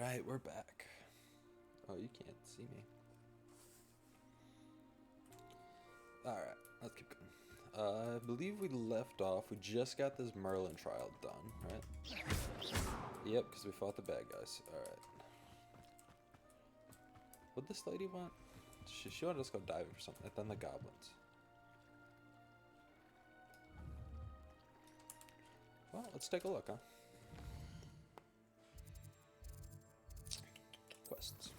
Alright, we're back. Oh, you can't see me. Alright, let's keep going. I believe we left off. We just got this Merlin trial done, right? Yep, because we fought the bad guys. Alright. What'd this lady want? She wanted us to go diving or something. And then the goblins. Well, let's take a look, huh? Quests.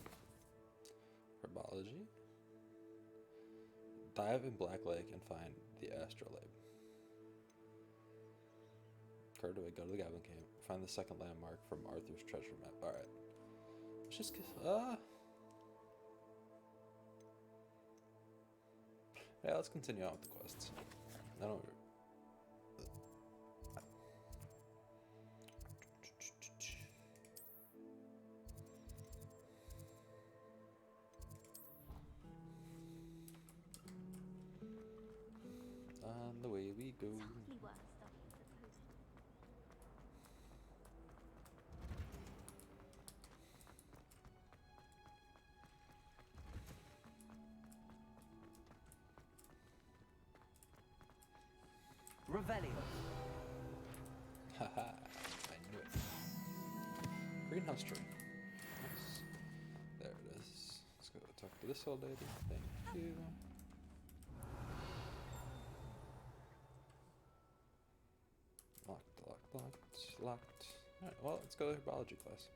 Herbology. Dive in Black Lake and find the astrolabe. Cardaway, go to the Goblin Camp. Find the second landmark from Arthur's treasure map. Alright. Let's just yeah, let's continue on with the quests. I don't. On the way we go. Revelio. Haha, I knew it. Greenhouse tree. Nice. There it is. Let's go talk to this old lady. Thank you. Locked. Alright, well, let's go to herbology class.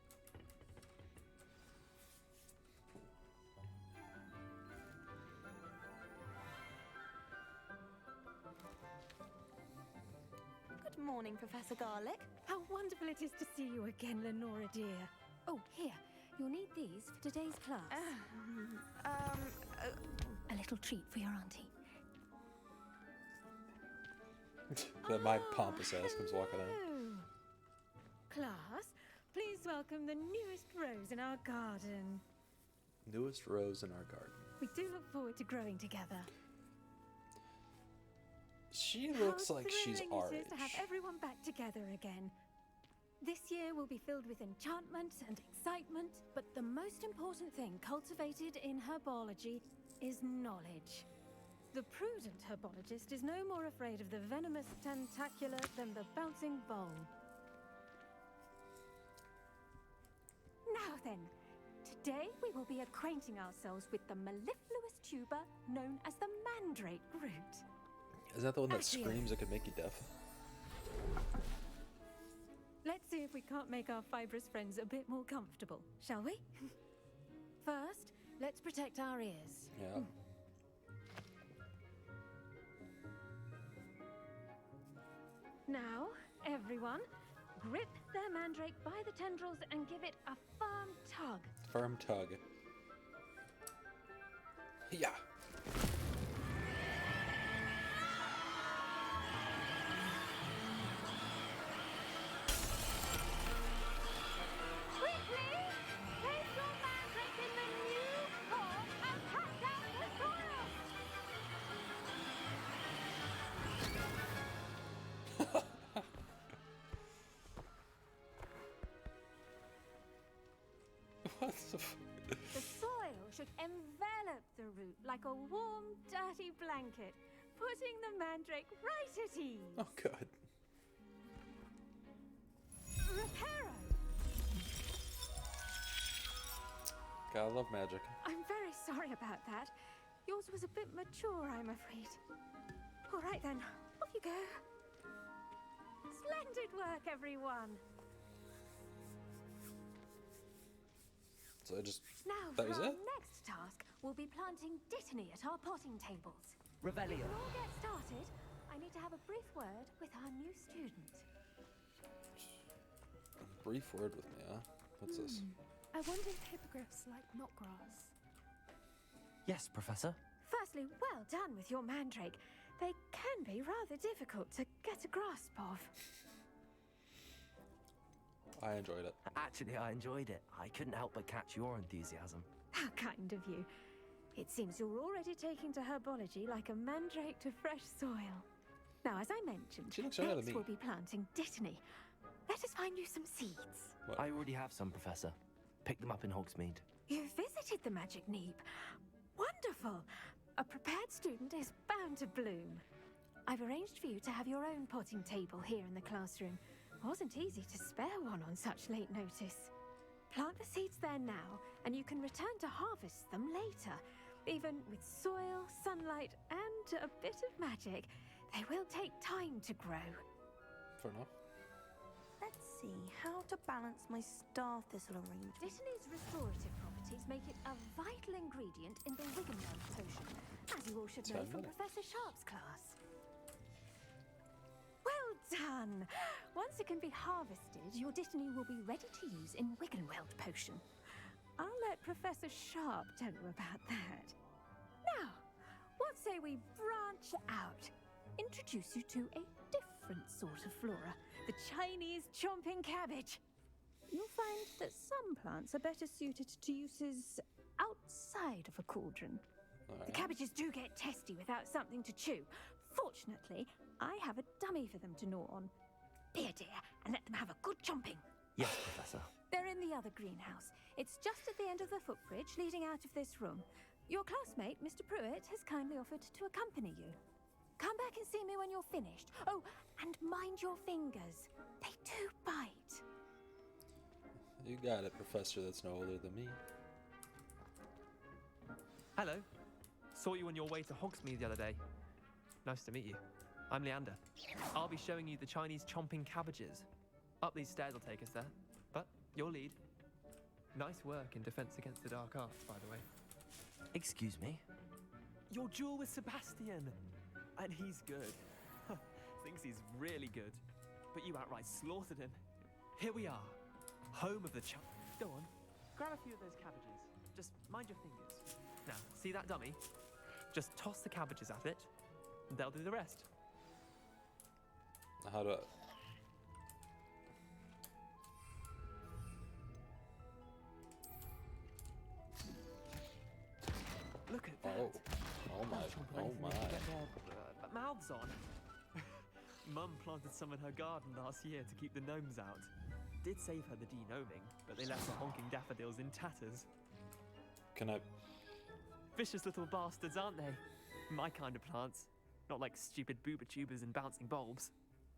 Good morning, Professor Garlick. How wonderful it is to see you again, Lenora dear. Oh, here, you'll need these for today's class. A little treat for your auntie. Then my pompous ass comes walking in. Class, please welcome the newest rose in our garden. Newest rose in our garden. We do look forward to growing together. She looks like she's our How thrilling it age. is to have everyone back together again. This year will be filled with enchantment and excitement, but the most important thing cultivated in herbology is knowledge. The prudent herbologist is no more afraid of the venomous tentacular than the bouncing vole. Now then, today we will be acquainting ourselves with the mellifluous tuber known as the mandrake root. Is that the one that Accio. screams that could make you deaf? Let's see if we can't make our fibrous friends a bit more comfortable, shall we? First, let's protect our ears. Yeah. Now, everyone, grip their mandrake by the tendrils and give it a firm tug. Firm tug. Yeah. Quickly, place your mandrake in the new form and cut out the soil. What the The soil should envelop the root like a warm, dirty blanket, putting the mandrake right at ease. Oh, God. Reparo! Gotta love magic. I'm very sorry about that. Yours was a bit mature, I'm afraid. All right then, off you go. Splendid work, everyone. So I just... Now, That for was our it? next task, we'll be planting dittany at our potting tables. Revelio. Before we all get started, I need to have a brief word with our new student. Brief word with me, huh? What's this? I wonder if hippogriffs like knotgrass. Yes, Professor. Firstly, well done with your mandrake. They can be rather difficult to get a grasp of. I enjoyed it. Actually, I enjoyed it. I couldn't help but catch your enthusiasm. How kind of you. It seems you're already taking to herbology like a mandrake to fresh soil. Now, as I mentioned, She looks younger than next me. we'll be planting dittany. Let us find you some seeds. What? I already have some, Professor. Picked them up in Hogsmeade. You visited the Magic Neep. Wonderful! A prepared student is bound to bloom. I've arranged for you to have your own potting table here in the classroom. Wasn't easy to spare one on such late notice. Plant the seeds there now, and you can return to harvest them later. Even with soil, sunlight, and a bit of magic, they will take time to grow. Fair enough. Let's see how to balance my star thistle arrangement. Dittany's restorative properties make it a vital ingredient in the Wiggenweld potion, as you all should know 10 from minutes. Professor Sharp's class. Well done! Once it can be harvested, your Dittany will be ready to use in Wiggenweld potion. I'll let Professor Sharp tell you about that. Now, what say we branch out? Introduce you to a different sort of flora, the Chinese chomping cabbage. You'll find that some plants are better suited to uses outside of a cauldron. The Alright. cabbages do get testy without something to chew. Fortunately, I have a dummy for them to gnaw on. Here, dear, and let them have a good chomping. Yes, Professor. They're in the other greenhouse. It's just at the end of the footbridge leading out of this room. Your classmate, Mr. Pruitt, has kindly offered to accompany you. Come back and see me when you're finished. Oh, and mind your fingers. They do bite. You got it, Professor that's no older than me. Hello. Saw you on your way to Hogsmeade the other day. Nice to meet you. I'm Leander. I'll be showing you the Chinese chomping cabbages. Up these stairs will take us there. But you'll lead. Nice work in Defense Against the Dark Arts, by the way. Excuse me? Your duel with Sebastian. And he's good. Thinks he's really good. But you outright slaughtered him. Here we are. Home of the Go on. Grab a few of those cabbages. Just mind your fingers. Now, see that dummy? Just toss the cabbages at it. And they'll do the rest. How do I... Look at that. Oh. Oh my. Chomping Oh anything my. they can get their mouths on. Mum planted some in her garden last year to keep the gnomes out. Did save her the de-gnoming, but they left the honking daffodils in tatters. Can I... Vicious little bastards, aren't they? My kind of plants. Not like stupid booba tubers and bouncing bulbs.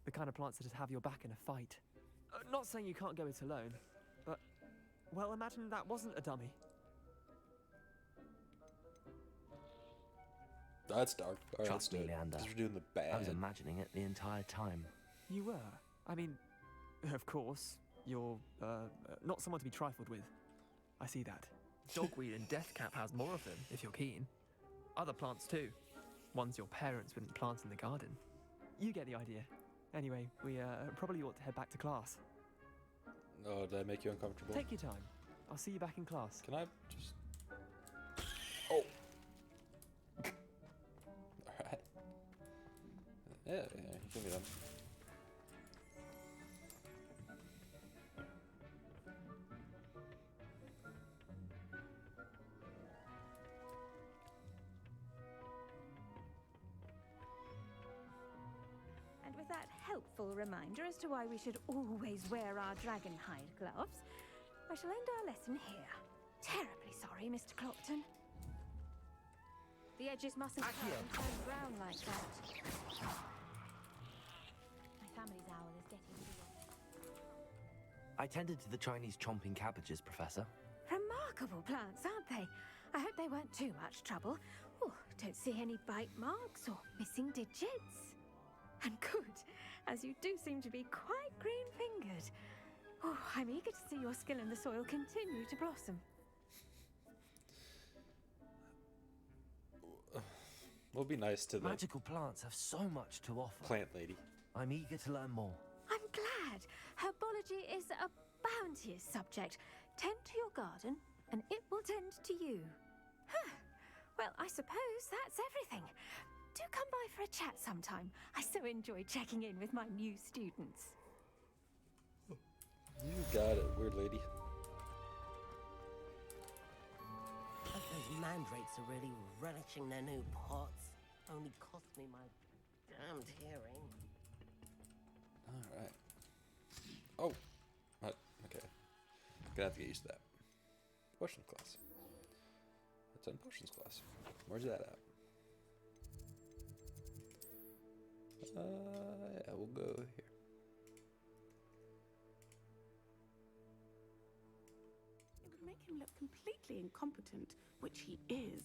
The kind of plants that'd have your back in a fight. Not saying you can't go it alone, but... Well, imagine that wasn't a dummy. That's dark. Alright, let's Trust do me, it. Leander. 'Cause we're doing the I was bad. imagining it the entire time. You were? I mean, of course, you're, not someone to be trifled with. I see that. Dogweed and deathcap has more of them, if you're keen. Other plants too. Ones your parents wouldn't plant in the garden. You get the idea. Anyway, we, probably ought to head back to class. Oh, did I make you uncomfortable? Take your time. I'll see you back in class. Can I just... Oh! Alright. Yeah, give me them. And with that helpful reminder as to why we should always wear our dragon hide gloves, I shall end our lesson here. Terribly sorry, Mr. Clopton. The edges mustn't cut and turn brown like that. My family's owl is getting too I tended to the Chinese chomping cabbages, Professor. Remarkable plants, aren't they? I hope they weren't too much trouble. Oh, don't see any bite marks or missing digits. And good, as you do seem to be quite green-fingered. Oh, I'm eager to see your skill in the soil continue to blossom. We'll be nice to the Magical plants have so much to offer. plant lady. I'm eager to learn more. I'm glad. Herbology is a bounteous subject. Tend to your garden, and it will tend to you. Huh. Well, I suppose that's everything. Do come by for a chat sometime. I so enjoy checking in with my new students. You got it, weird lady. Those mandrakes are really relishing their new pots. Only cost me my damned hearing. Alright. Oh! Okay. Gonna have to get used to that. Potions class. Attend potions class. Where's that at? Yeah, we'll go here. It would make him look completely incompetent, which he is.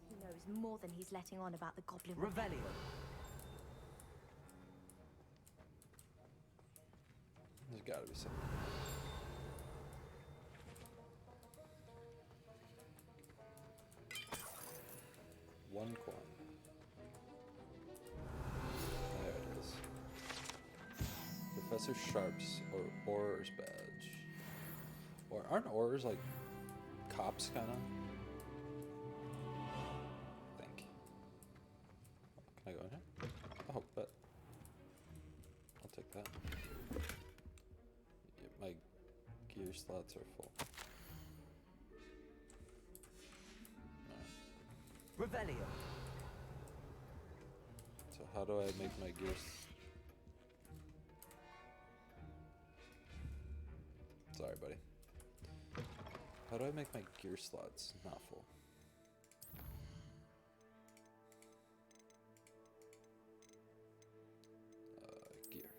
He knows more than he's letting on about the goblin. Revelio. There's gotta be something. One coin. There it is. Professor Sharp's Auror's badge. Or aren't Aurors like cops, kind of? I think. Can I go in here? Oh, bet. I'll take that. Yeah, my gear slots are full. Revelio. So how do I make my gears? Sorry, buddy. How do I make my gear slots not full? Gear.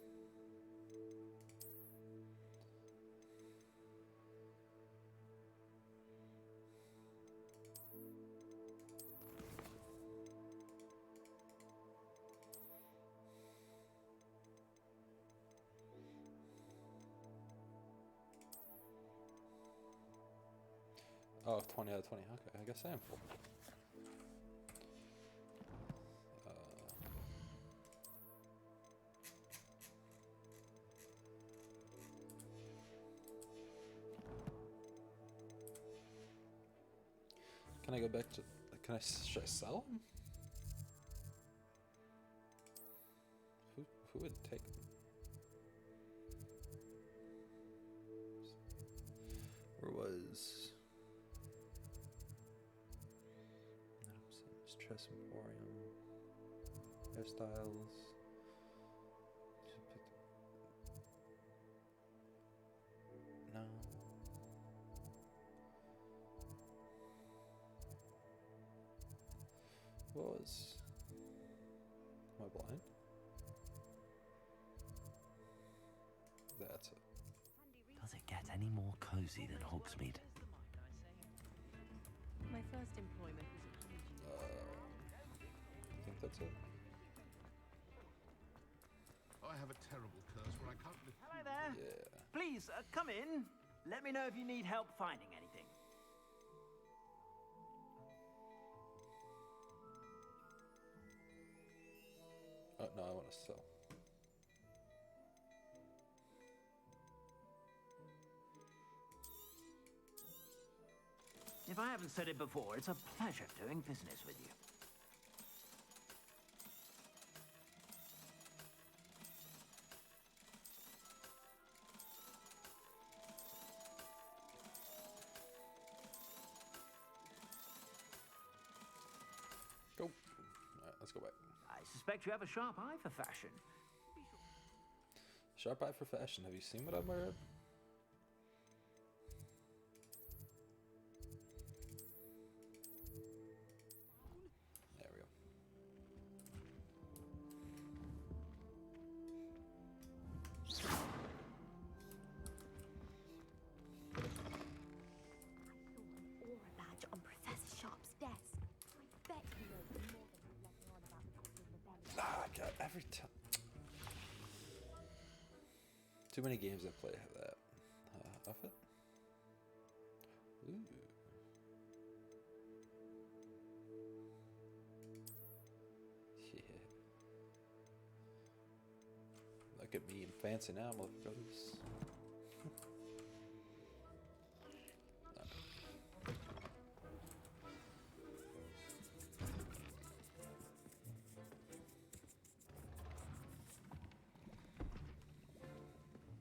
Oh, 20 out of 20. Okay, I guess I am full. Can I go back to... should I sell them? Who would take them? Where was... Chess Emporium, hairstyles. No. What was? Am I blind? That's it. Does it get any more cozy than Hogsmeade? My first employment was at I think that's it. I have a terrible curse where I can't live. Hello there. Yeah. Please, come in. Let me know if you need help finding anything. Oh, no, I want to sell. If I haven't said it before, it's a pleasure doing business with you. Go. Alright, let's go back. I suspect you have a sharp eye for fashion. Sharp eye for fashion. Have you seen what I'm wearing? There we go. Aura badge on Professor Sharp's desk. I bet he knows more than he's letting on about the goblin rebellion. Ah, God, every time. Too many games I play have that. Outfit? Ooh. Yeah. Look at me, I'm fancy now, motherfuckers.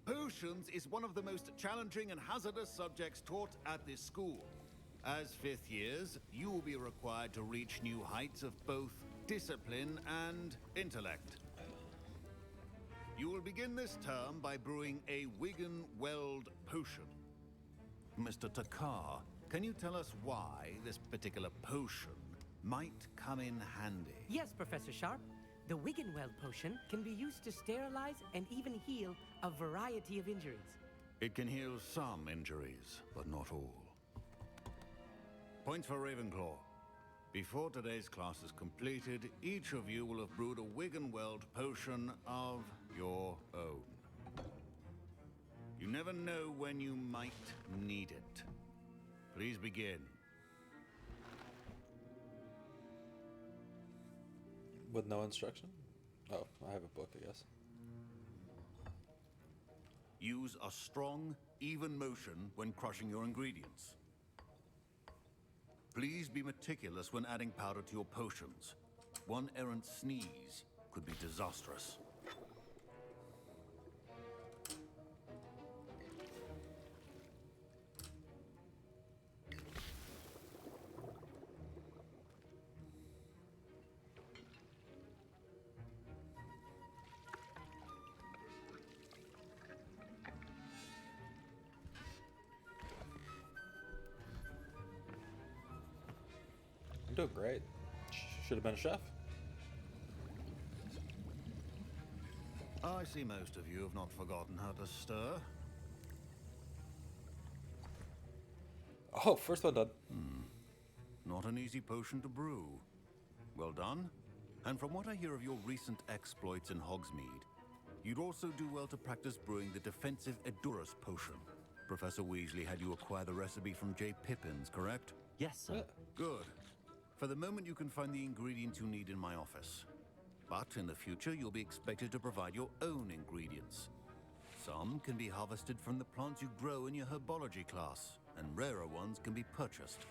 Potions is one of the most challenging and hazardous subjects taught at this school. As fifth years, you will be required to reach new heights of both discipline, and intellect. You will begin this term by brewing a Wigan Weld potion. Mr. Takar, can you tell us why this particular potion might come in handy? Yes, Professor Sharp. The Wiggenweld potion can be used to sterilize and even heal a variety of injuries. It can heal some injuries, but not all. Points for Ravenclaw. Before today's class is completed, each of you will have brewed a Wiggenweld potion of your own. You never know when you might need it. Please begin. With no instruction? Oh, I have a book, I guess. Use a strong, even motion when crushing your ingredients. Please be meticulous when adding powder to your potions. One errant sneeze could be disastrous. I'm doing great. Should have been a chef. I see most of you have not forgotten how to stir. Oh, first one done. Not an easy potion to brew. Well done. And from what I hear of your recent exploits in Hogsmeade, you'd also do well to practice brewing the defensive Edurus potion. Professor Weasley had you acquire the recipe from J. Pippins, correct? Yes, sir. Good. For the moment, you can find the ingredients you need in my office. But in the future, you'll be expected to provide your own ingredients. Some can be harvested from the plants you grow in your herbology class, and rarer ones can be purchased.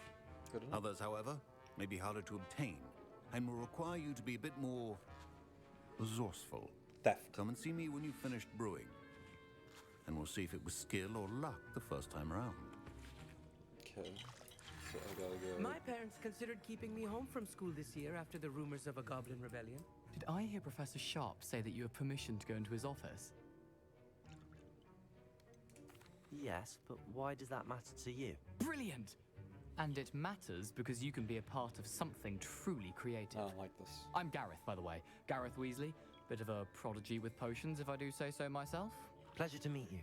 Good enough. Others, however, may be harder to obtain, and will require you to be a bit more resourceful. Theft. Come and see me when you've finished brewing, and we'll see if it was skill or luck the first time around. Okay. So I gotta go. My parents considered keeping me home from school this year after the rumors of a goblin rebellion. Did I hear Professor Sharp say that you have permission to go into his office? Yes, but why does that matter to you? Brilliant! And it matters because you can be a part of something truly creative. I don't like this. I'm Gareth, by the way. Gareth Weasley. Bit of a prodigy with potions, if I do say so myself. Pleasure to meet you.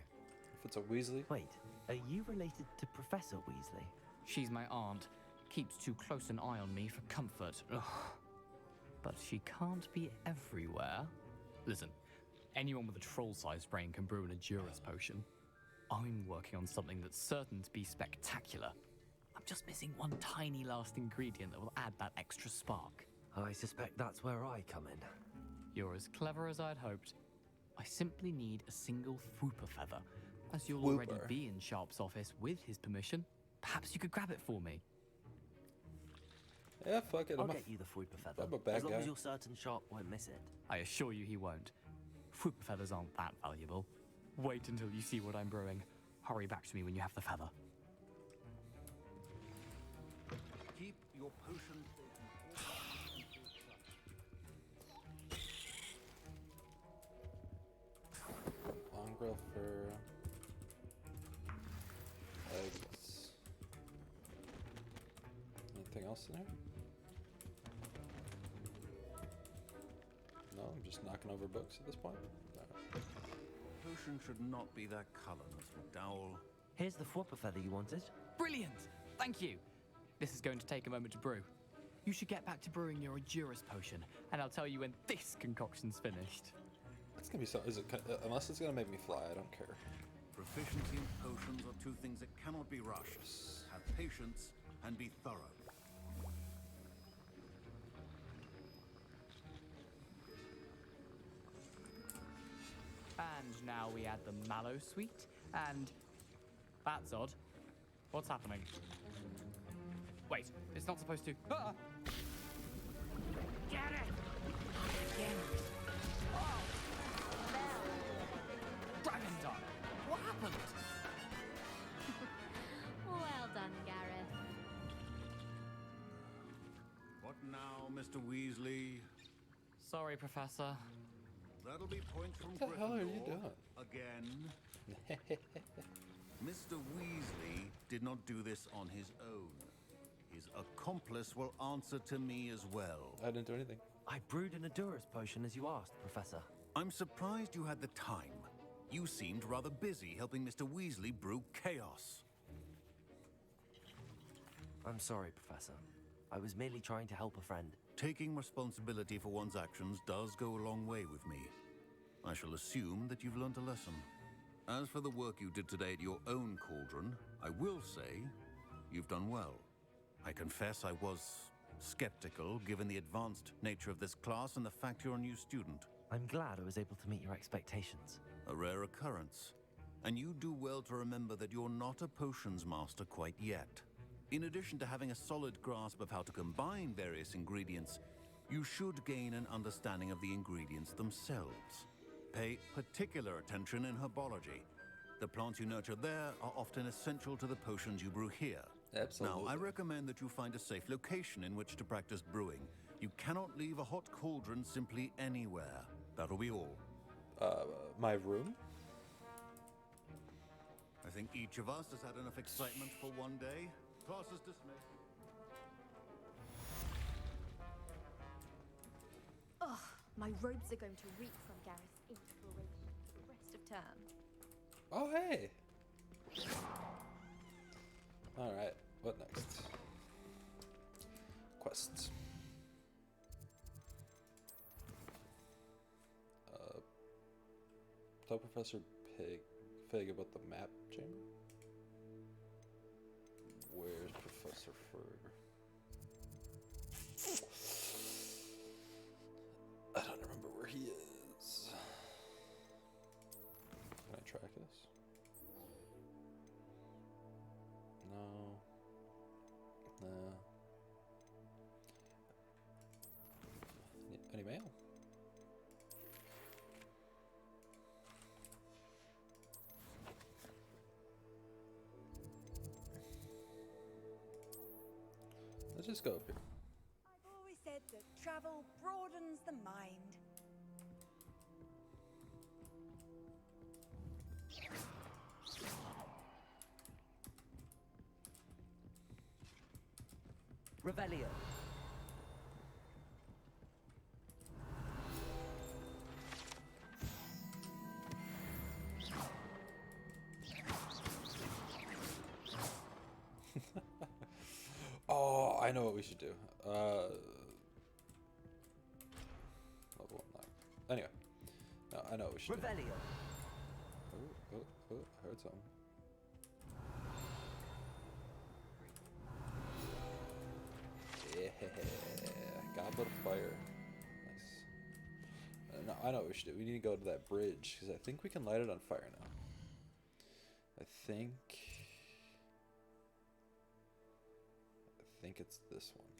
If it's a Weasley. Wait, are you related to Professor Weasley? She's my aunt. Keeps too close an eye on me for comfort. Ugh. But she can't be everywhere. Listen, anyone with a troll-sized brain can brew an Edurus potion. I'm working on something that's certain to be spectacular. I'm just missing one tiny last ingredient that will add that extra spark. I suspect that's where I come in. You're as clever as I'd hoped. I simply need a single Fwooper feather. As you'll Fwooper. already be in Sharp's office with his permission, perhaps you could grab it for me. Yeah, fuck it. I'll get you the Fwooper feather. I'm a bad as long guy. as you're certain Sharp won't miss it. I assure you he won't. Fwooper feathers aren't that valuable. Wait until you see what I'm brewing. Hurry back to me when you have the feather. Keep your potion. Mongrel for eggs. Anything else in here? No, I'm just knocking over books at this point. Alright. Potion should not be that color, Miss McDowell. Here's the Fwooper feather you wanted. Brilliant! Thank you! This is going to take a moment to brew. You should get back to brewing your Edurus potion, and I'll tell you when this concoction's finished. It's gonna be so. Is it? Unless it's gonna make me fly, I don't care. Proficiency in potions are two things that cannot be rushed. Have patience and be thorough. And now we add the mallow sweet, and that's odd. What's happening? Wait, it's not supposed to. Ah! Get it! Dragon Dog! What happened? Well done, Gareth. What now, Mr. Weasley. Sorry, Professor. That'll be points from What the hell are you Gryffindor. doing? Again. Mr. Weasley did not do this on his own. His accomplice will answer to me as well. I didn't do anything. I brewed an Edurus potion as you asked, Professor. I'm surprised you had the time. You seemed rather busy helping Mr. Weasley brew chaos. I'm sorry, Professor. I was merely trying to help a friend. Taking responsibility for one's actions does go a long way with me. I shall assume that you've learned a lesson. As for the work you did today at your own cauldron, I will say you've done well. I confess I was skeptical given the advanced nature of this class and the fact you're a new student. I'm glad I was able to meet your expectations. A rare occurrence. And you do well to remember that you're not a potions master quite yet. In addition to having a solid grasp of how to combine various ingredients, you should gain an understanding of the ingredients themselves. Pay particular attention in herbology. The plants you nurture there are often essential to the potions you brew here. Absolutely. Now, I recommend that you find a safe location in which to practice brewing. You cannot leave a hot cauldron simply anywhere. That'll be all. My room? I think each of us has had enough excitement for one day. Class is dismissed. Ugh, my robes are going to reek from Gareth's inspiration for the rest of term. Oh, hey! Alright, what next? Quests. Tell Professor Fig about the map chamber? Where's Professor Fig? I don't remember where he is. Can I track this? No. Nah. Any mail? Let's just go up here. I've always said that travel broadens the mind. Revelio. Oh, I know what we should do. Level 1 lag. Anyway, no, I know what we should Revelio. do. Oh, I heard something. Yeah, Goblet of Fire. Nice. No, I know what we should do. We need to go to that bridge because I think we can light it on fire now. I think it's this one.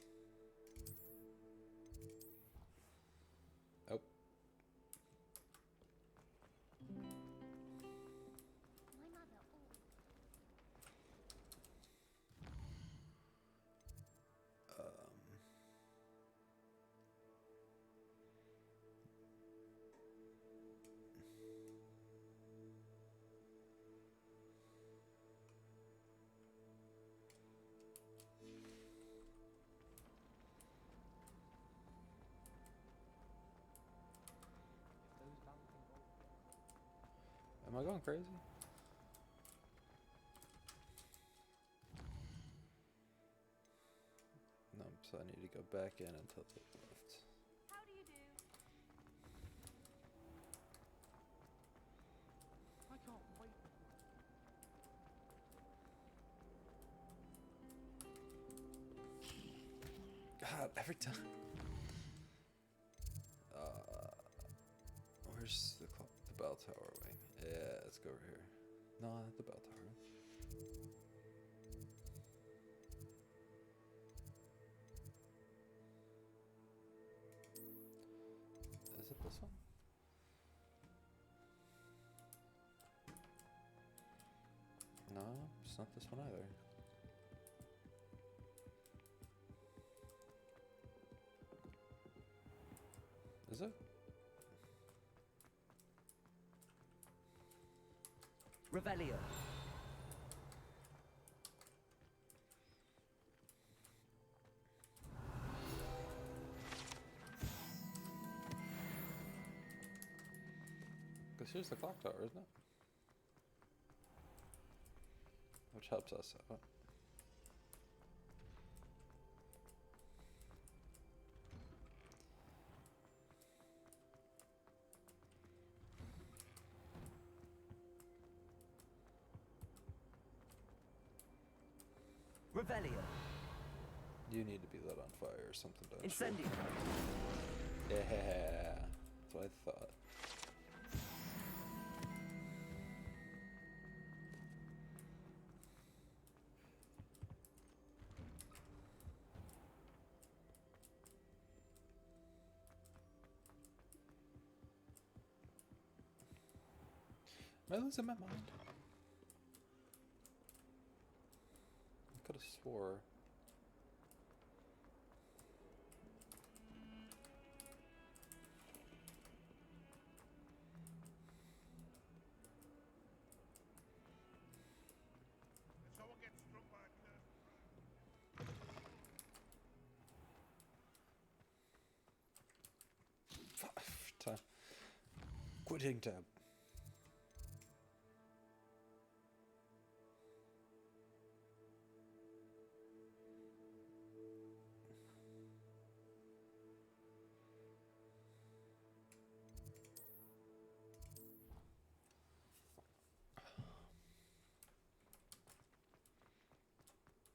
Oh. Am I going crazy? No, so I need to go back in until the left. How do you do? I can't wait. God, every time. Where's the bell tower wing? Yeah, let's go over here. No, not the bell tower. Is it this one? No, it's not this one either. Is it? Revelio. Because here's the clock tower, isn't it? Which helps us out. Revelio. You need to be lit on fire or something, don't Incendio. you? Yeah, that's what I thought. Am I losing my mind? I could have swore. Time. Quitting tab.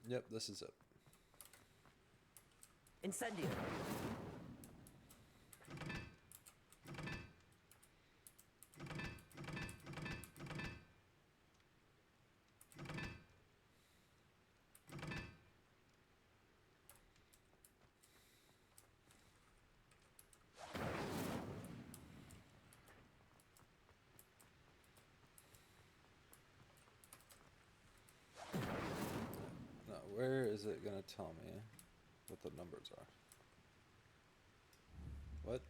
Yep, this is it. Incendio. Now, where is it gonna tell me what the numbers are? What?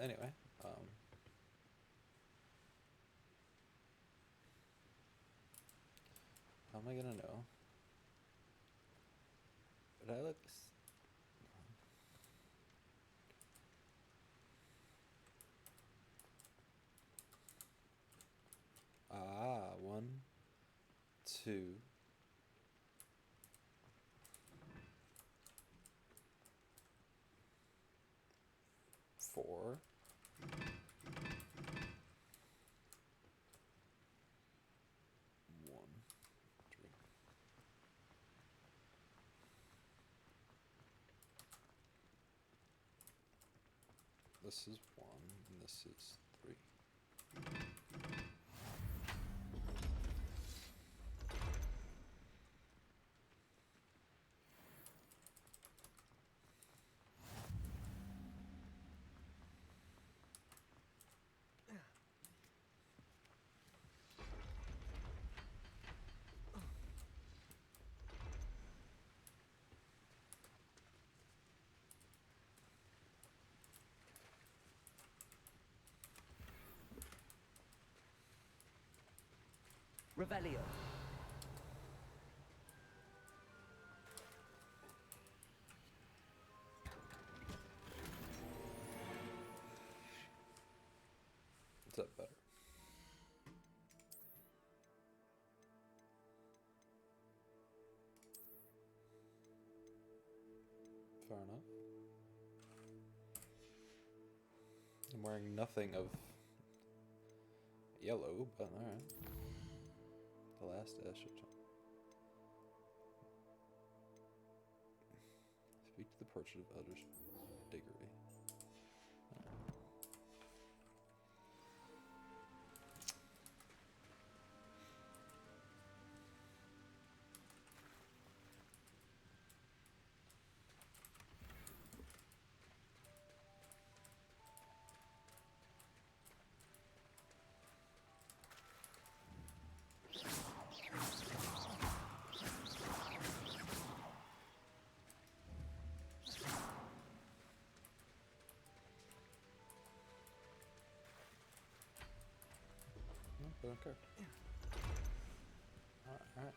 Anyway, how am I gonna know? Did I let this? Ah, 1, 2. 4. 1, 3. This is 1, and this is 3. Revelio. Is that better? Fair enough. I'm wearing nothing of yellow, but alright. The last ash. Speak to the portrait of Elders Diggory. I don't care. Alright.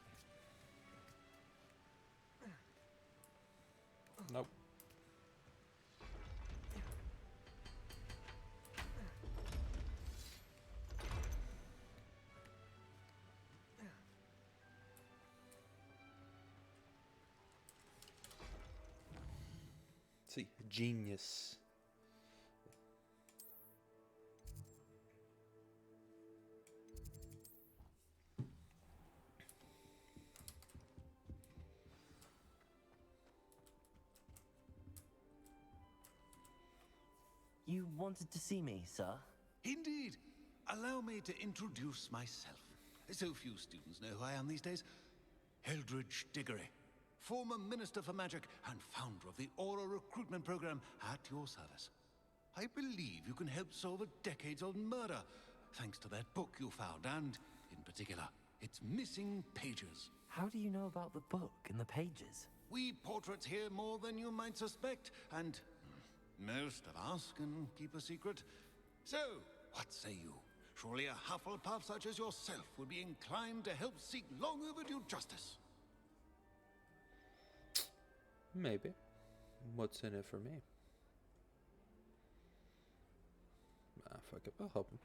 Nope. See, genius. You wanted to see me, sir? Indeed. Allow me to introduce myself. So few students know who I am these days. Eldridge Diggory, former Minister for Magic and founder of the Aura Recruitment Program at your service. I believe you can help solve a decades-old murder, thanks to that book you found, and, in particular, its missing pages. How do you know about the book and the pages? We portraits hear more than you might suspect, and most of us can keep a secret. So, what say you? Surely a Hufflepuff such as yourself would be inclined to help seek long overdue justice. Maybe. What's in it for me? Ah, fuck it. I'll help him.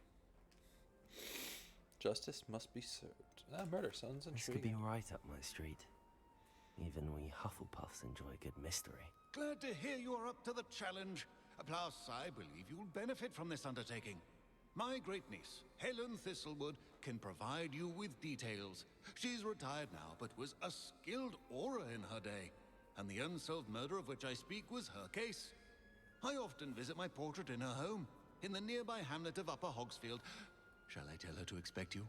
Justice must be served. Murder sounds This intriguing. could be right up my street. Even we Hufflepuffs enjoy a good mystery. Glad to hear you are up to the challenge. Plus, I believe you'll benefit from this undertaking. My great-niece, Helen Thistlewood, can provide you with details. She's retired now, but was a skilled aura in her day. And the unsolved murder of which I speak was her case. I often visit my portrait in her home, in the nearby hamlet of Upper Hogsfield. Shall I tell her to expect you?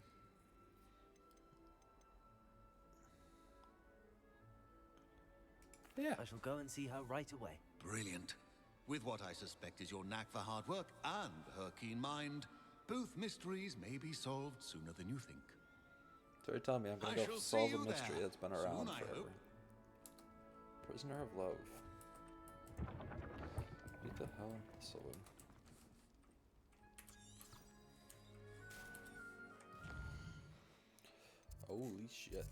Yeah. I shall go and see her right away. Brilliant. With what I suspect is your knack for hard work and her keen mind, both mysteries may be solved sooner than you think. So you're telling me I'm gonna go solve a mystery that's been around Soon, I forever. hope. Prisoner of Love. Beat the hell in Thistlewood. Holy shit.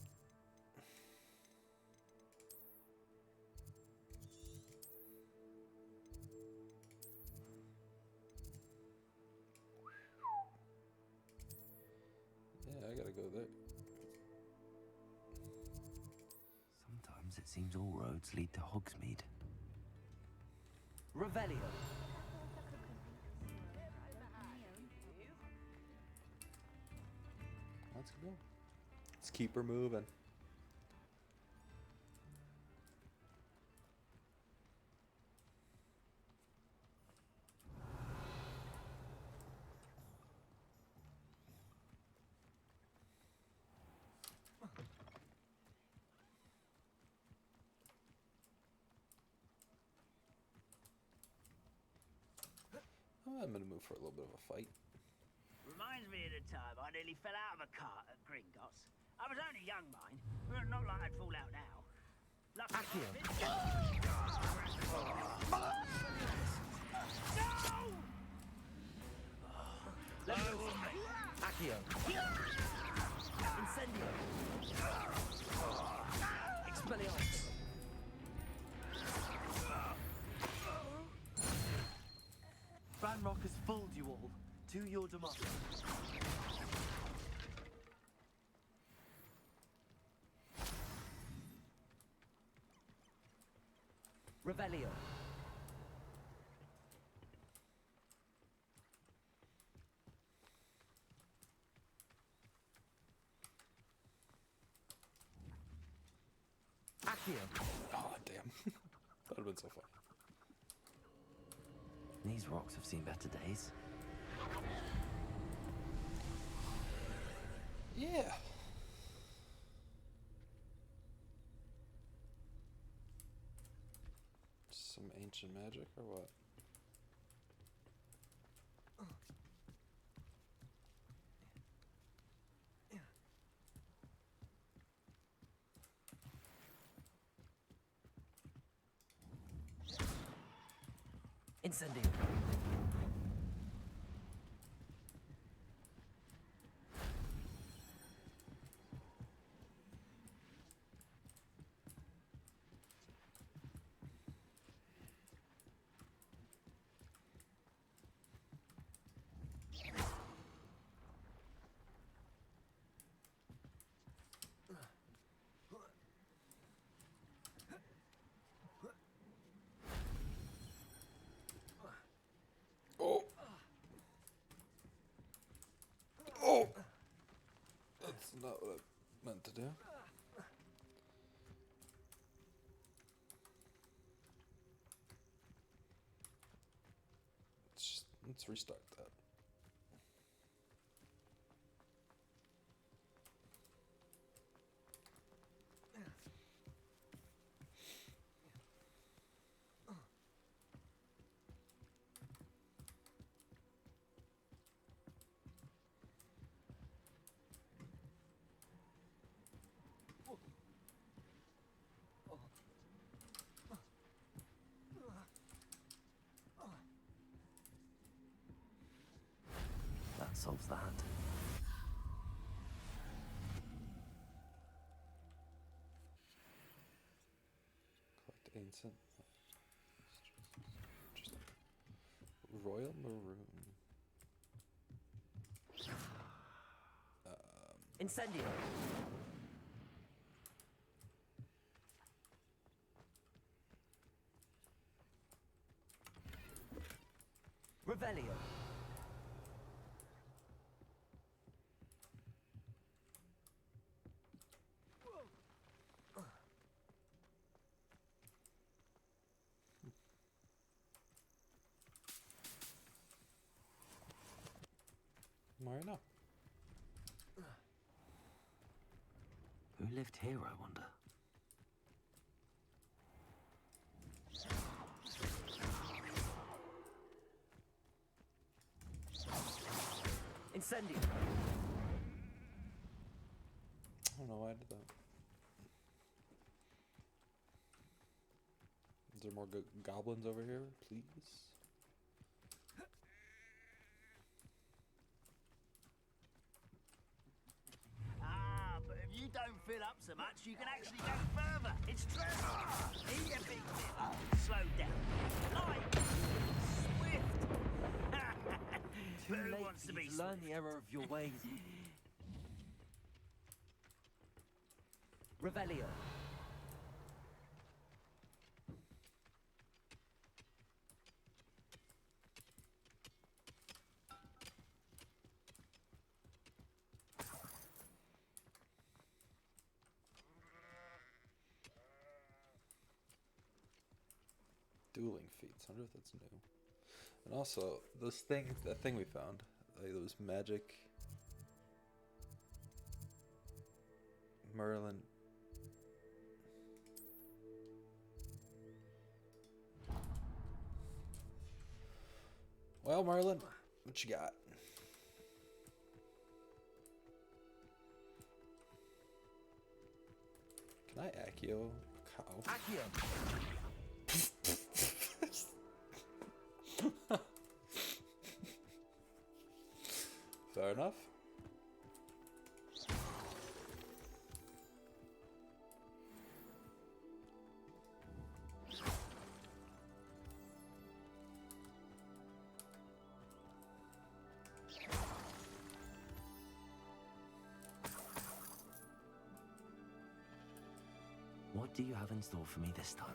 Yeah, I gotta go there. Sometimes it seems all roads lead to Hogsmeade. Revelio. Let's go. Let's keep her moving. I'm gonna move for a little bit of a fight. Reminds me of the time I nearly fell out of a cart at Gringotts. I was only young, mind. Not like I'd fall out now. Lucky No! Accio. Incendio. Expelliarmus. Ranrock has fooled you all. To your demise. Revelio. Accio. Oh, damn. That would have been so fun. These rocks have seen better days. Yeah. Some ancient magic or what? Incendio. not what I meant to do. Let's restart that. That solves that. Collect ancient. Interesting. Royal Maroon. Incendio. Revelio. Marina. Who lived here, I wonder? Incendio. I don't know why I did that. Is there more goblins over here, please? But if you don't fill up so much, you can actually go further. It's true. Eat a big bit. Slow down. Light. Swift. Too Who late wants for to you be to learn swift? the error of your ways. Revelio. Dueling feats. I wonder if that's new. And also, that thing we found, like those magic Merlin. Well, Merlin, what you got? Can I Accio a cow? Accio. Fair enough. What do you have in store for me this time?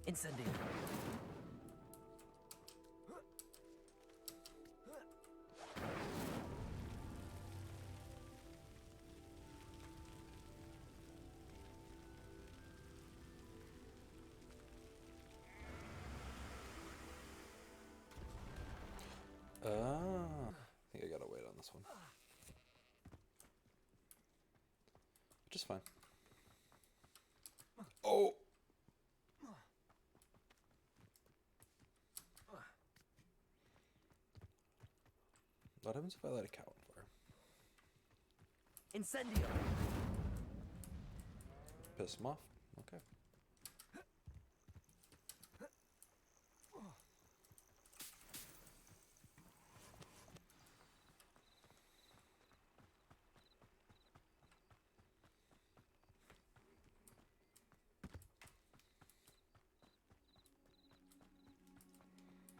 Incendio. I think I gotta wait on this one. Which is fine. Oh! What happens if I light a cow on fire? Incendio. Piss them off? Okay.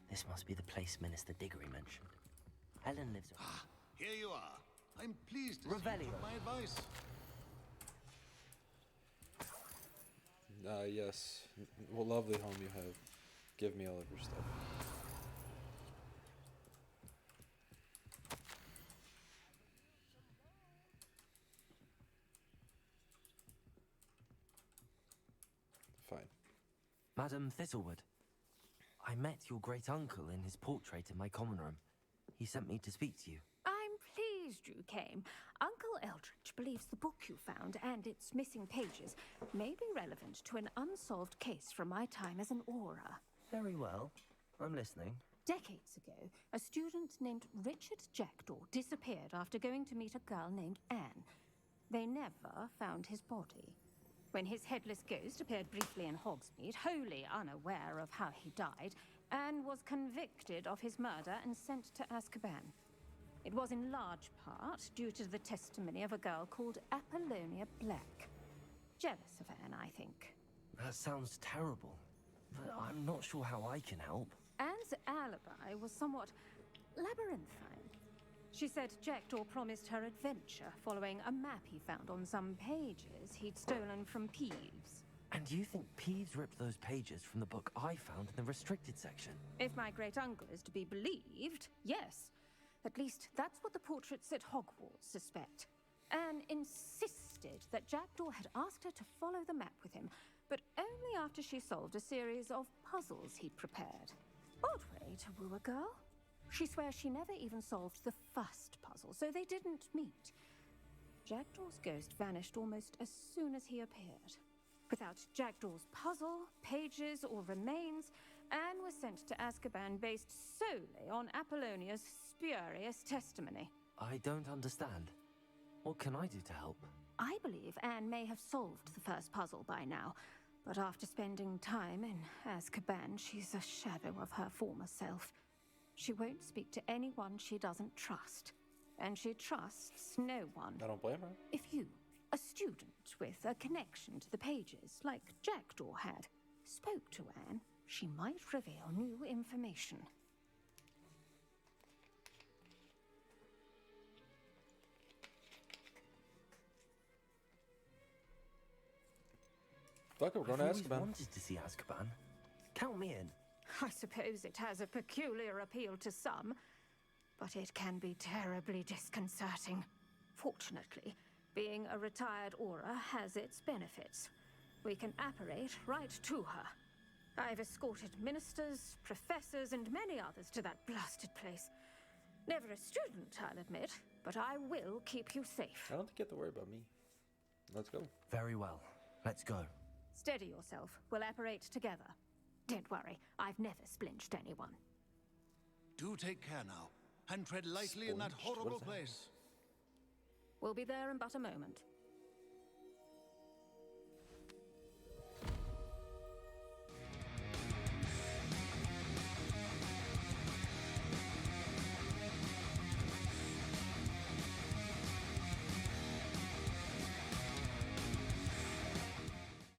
This must be the place Minister Diggory mentioned. Helen lives... Here you are. I'm pleased to see you Revelio. took my advice. Yes. Well, lovely home you have. Give me all of your stuff. Fine. Madam Thistlewood, I met your great uncle in his portrait in my common room. He sent me to speak to you. I'm pleased you came. Uncle Eldridge believes the book you found and its missing pages may be relevant to an unsolved case from my time as an aura. Very well. I'm listening. Decades ago, a student named Richard Jackdaw disappeared after going to meet a girl named Anne. They never found his body. When his headless ghost appeared briefly in Hogsmeade, wholly unaware of how he died, Anne was convicted of his murder and sent to Azkaban. It was in large part due to the testimony of a girl called Apollonia Black. Jealous of Anne, I think. That sounds terrible, but I'm not sure how I can help. Anne's alibi was somewhat labyrinthine. She said Jackdaw promised her adventure following a map he found on some pages he'd stolen from Peeves. And you think Peeves ripped those pages from the book I found in the restricted section? If my great-uncle is to be believed, yes. At least that's what the portraits at Hogwarts suspect. Anne insisted that Jackdaw had asked her to follow the map with him, but only after she solved a series of puzzles he'd prepared. Odd way to woo a girl. She swears she never even solved the first puzzle, so they didn't meet. Jackdaw's ghost vanished almost as soon as he appeared. Without Jackdaw's puzzle, pages, or remains, Anne was sent to Azkaban based solely on Apollonia's spurious testimony. I don't understand. What can I do to help? I believe Anne may have solved the first puzzle by now, but after spending time in Azkaban, she's a shadow of her former self. She won't speak to anyone she doesn't trust, and she trusts no one. I don't blame her. If you, a student with a connection to the pages, like Jackdaw had, spoke to Anne, she might reveal new information. Fuck it, we're going I've to always Azkaban. wanted to see Azkaban. Count me in. I suppose it has a peculiar appeal to some, but it can be terribly disconcerting. Fortunately, being a retired aura has its benefits. We can apparate right to her. I've escorted ministers, professors, and many others to that blasted place. Never a student, I'll admit, but I will keep you safe. I don't think you have to worry about me. Let's go. Very well. Let's go. Steady yourself. We'll apparate together. Don't worry, I've never splinched anyone. Do take care now, and tread lightly in that Splintched? What horrible does that mean? place. We'll be there in but a moment.